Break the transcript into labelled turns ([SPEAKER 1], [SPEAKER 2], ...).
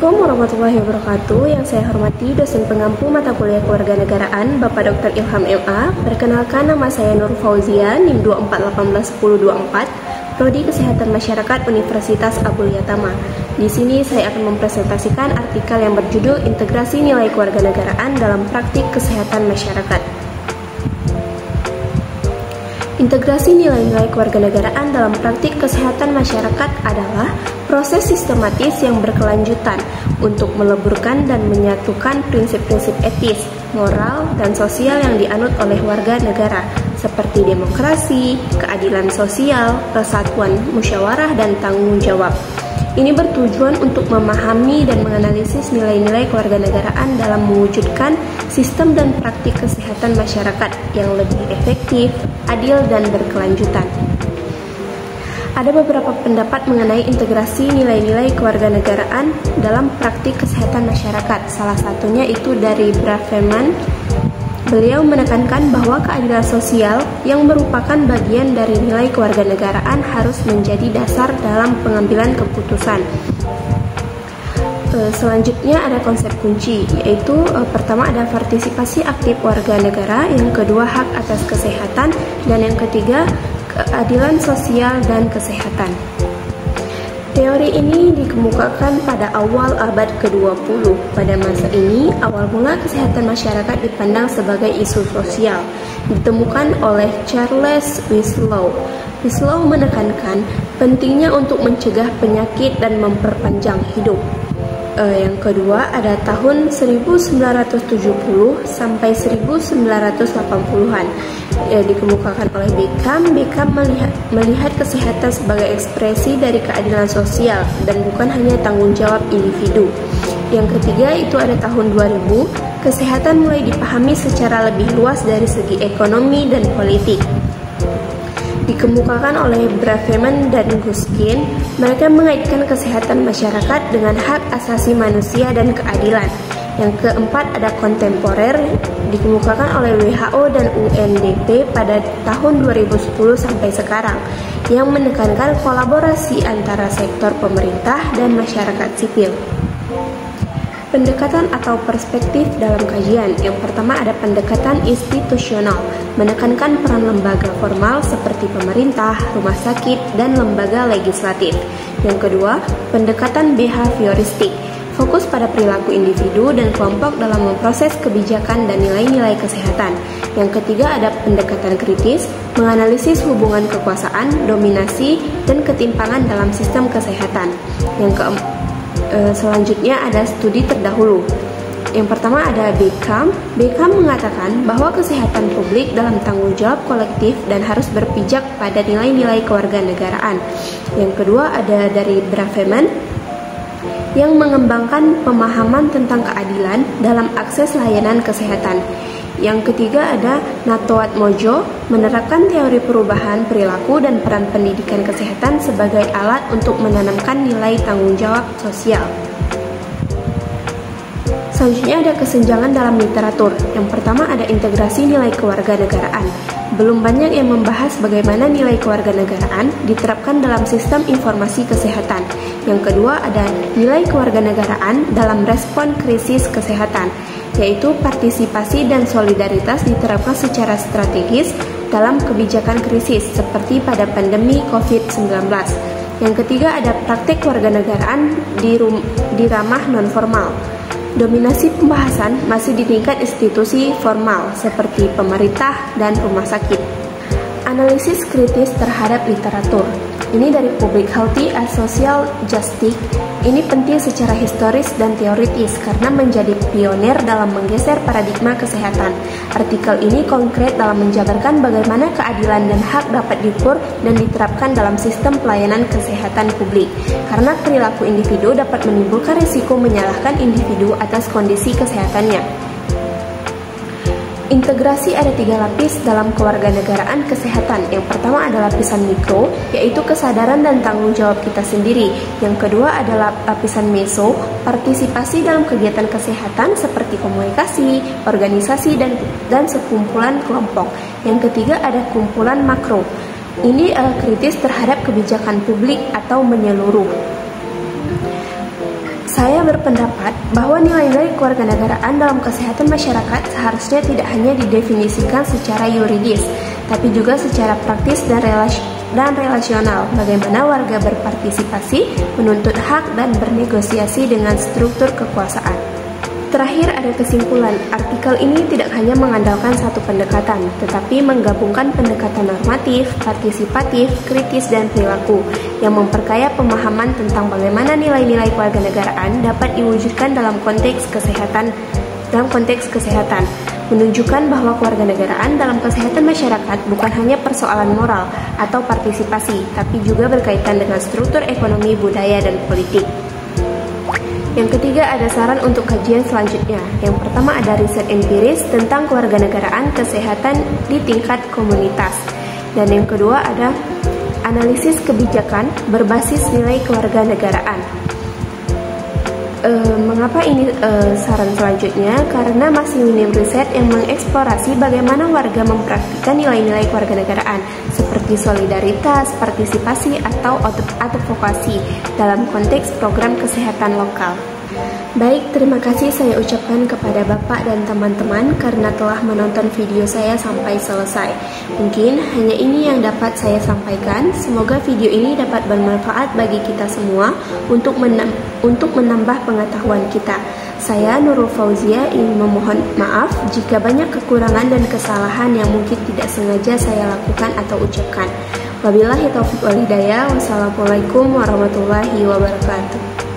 [SPEAKER 1] Assalamualaikum warahmatullahi wabarakatuh. Yang saya hormati dosen pengampu mata kuliah Kewarganegaraan Bapak Dr. Ilham MA. Perkenalkan, nama saya Nur Fauzia, NIM 24181024, Prodi Kesehatan Masyarakat Universitas Abdul Yatama. Di sini saya akan mempresentasikan artikel yang berjudul Integrasi Nilai Kewarganegaraan dalam Praktik Kesehatan Masyarakat. Integrasi nilai-nilai kewarganegaraan dalam praktik kesehatan masyarakat adalah proses sistematis yang berkelanjutan untuk meleburkan dan menyatukan prinsip-prinsip etis, moral, dan sosial yang dianut oleh warga negara, seperti demokrasi, keadilan sosial, persatuan, musyawarah, dan tanggung jawab. Ini bertujuan untuk memahami dan menganalisis nilai-nilai kewarganegaraan dalam mewujudkan sistem dan praktik kesehatan masyarakat yang lebih efektif, adil, dan berkelanjutan. Ada beberapa pendapat mengenai integrasi nilai-nilai kewarganegaraan dalam praktik kesehatan masyarakat. Salah satunya itu dari Braveman. Beliau menekankan bahwa keadilan sosial yang merupakan bagian dari nilai kewarganegaraan harus menjadi dasar dalam pengambilan keputusan. Selanjutnya ada konsep kunci, yaitu pertama ada partisipasi aktif warga negara, yang kedua hak atas kesehatan, dan yang ketiga keadilan sosial dan kesehatan. Teori ini dikemukakan pada awal abad ke-20. Pada masa ini, awal mula kesehatan masyarakat dipandang sebagai isu sosial, ditemukan oleh Charles Winslow. Winslow menekankan pentingnya untuk mencegah penyakit dan memperpanjang hidup. Yang kedua ada tahun 1970 sampai 1980-an, dikemukakan oleh Beckham. Beckham melihat kesehatan sebagai ekspresi dari keadilan sosial dan bukan hanya tanggung jawab individu. Yang ketiga itu ada tahun 2000, kesehatan mulai dipahami secara lebih luas dari segi ekonomi dan politik. Dikemukakan oleh Braveman dan Guskin. Mereka mengaitkan kesehatan masyarakat dengan hak asasi manusia dan keadilan. Yang keempat ada kontemporer, dikemukakan oleh WHO dan UNDP pada tahun 2010 sampai sekarang, yang menekankan kolaborasi antara sektor pemerintah dan masyarakat sipil. Pendekatan atau perspektif dalam kajian. Yang pertama ada pendekatan institusional, menekankan peran lembaga formal seperti pemerintah, rumah sakit, dan lembaga legislatif. Yang kedua, pendekatan behavioristik, fokus pada perilaku individu dan kelompok dalam memproses kebijakan dan nilai-nilai kesehatan. Yang ketiga ada pendekatan kritis, menganalisis hubungan kekuasaan, dominasi, dan ketimpangan dalam sistem kesehatan. Selanjutnya ada studi terdahulu. Yang pertama ada Beckham. Beckham mengatakan bahwa kesehatan publik dalam tanggung jawab kolektif dan harus berpijak pada nilai-nilai kewarganegaraan. Yang kedua ada dari Braveman, yang mengembangkan pemahaman tentang keadilan dalam akses layanan kesehatan. Yang ketiga ada Natoat Mojo, menerapkan teori perubahan perilaku dan peran pendidikan kesehatan sebagai alat untuk menanamkan nilai tanggung jawab sosial. Selanjutnya ada kesenjangan dalam literatur. Yang pertama ada integrasi nilai kewarganegaraan. Belum banyak yang membahas bagaimana nilai kewarganegaraan diterapkan dalam sistem informasi kesehatan. Yang kedua ada nilai kewarganegaraan dalam respon krisis kesehatan, yaitu partisipasi dan solidaritas diterapkan secara strategis dalam kebijakan krisis seperti pada pandemi COVID-19. Yang ketiga ada praktek kewarganegaraan di ranah non-formal. Dominasi pembahasan masih di tingkat institusi formal seperti pemerintah dan rumah sakit. Analisis kritis terhadap literatur. Ini dari Public Health as Social Justice. Ini penting secara historis dan teoritis karena menjadi pionir dalam menggeser paradigma kesehatan. Artikel ini konkret dalam menjabarkan bagaimana keadilan dan hak dapat diukur dan diterapkan dalam sistem pelayanan kesehatan publik. Karena perilaku individu dapat menimbulkan risiko menyalahkan individu atas kondisi kesehatannya. Integrasi ada 3 lapis dalam kewarganegaraan kesehatan. Yang pertama adalah lapisan mikro, yaitu kesadaran dan tanggung jawab kita sendiri. Yang kedua adalah lapisan meso, partisipasi dalam kegiatan kesehatan seperti komunikasi, organisasi, dan sekumpulan kelompok. Yang ketiga ada kumpulan makro. Ini kritis terhadap kebijakan publik atau menyeluruh. Saya berpendapat bahwa nilai-nilai kewarganegaraan dalam kesehatan masyarakat seharusnya tidak hanya didefinisikan secara yuridis, tapi juga secara praktis dan relasional, bagaimana warga berpartisipasi, menuntut hak, dan bernegosiasi dengan struktur kekuasaan. Terakhir ada kesimpulan, artikel ini tidak hanya mengandalkan satu pendekatan, tetapi menggabungkan pendekatan normatif, partisipatif, kritis, dan perilaku yang memperkaya pemahaman tentang bagaimana nilai-nilai kewarganegaraan dapat diwujudkan dalam konteks kesehatan, menunjukkan bahwa kewarganegaraan dalam kesehatan masyarakat bukan hanya persoalan moral atau partisipasi, tapi juga berkaitan dengan struktur ekonomi, budaya, dan politik. Yang ketiga ada saran untuk kajian selanjutnya. Yang pertama ada riset empiris tentang kewarganegaraan kesehatan di tingkat komunitas. Dan yang kedua ada analisis kebijakan berbasis nilai kewarganegaraan. Mengapa ini saran selanjutnya? Karena masih minim riset yang mengeksplorasi bagaimana warga mempraktikkan nilai-nilai kewarganegaraan seperti solidaritas, partisipasi, atau advokasi dalam konteks program kesehatan lokal. Baik, terima kasih saya ucapkan kepada Bapak dan teman-teman karena telah menonton video saya sampai selesai. Mungkin hanya ini yang dapat saya sampaikan. Semoga video ini dapat bermanfaat bagi kita semua untuk menambah pengetahuan kita. Saya Nurul Fauzia ingin memohon maaf jika banyak kekurangan dan kesalahan yang mungkin tidak sengaja saya lakukan atau ucapkan. Wabillahi taufiq wal hidayah. Wassalamualaikum warahmatullahi wabarakatuh.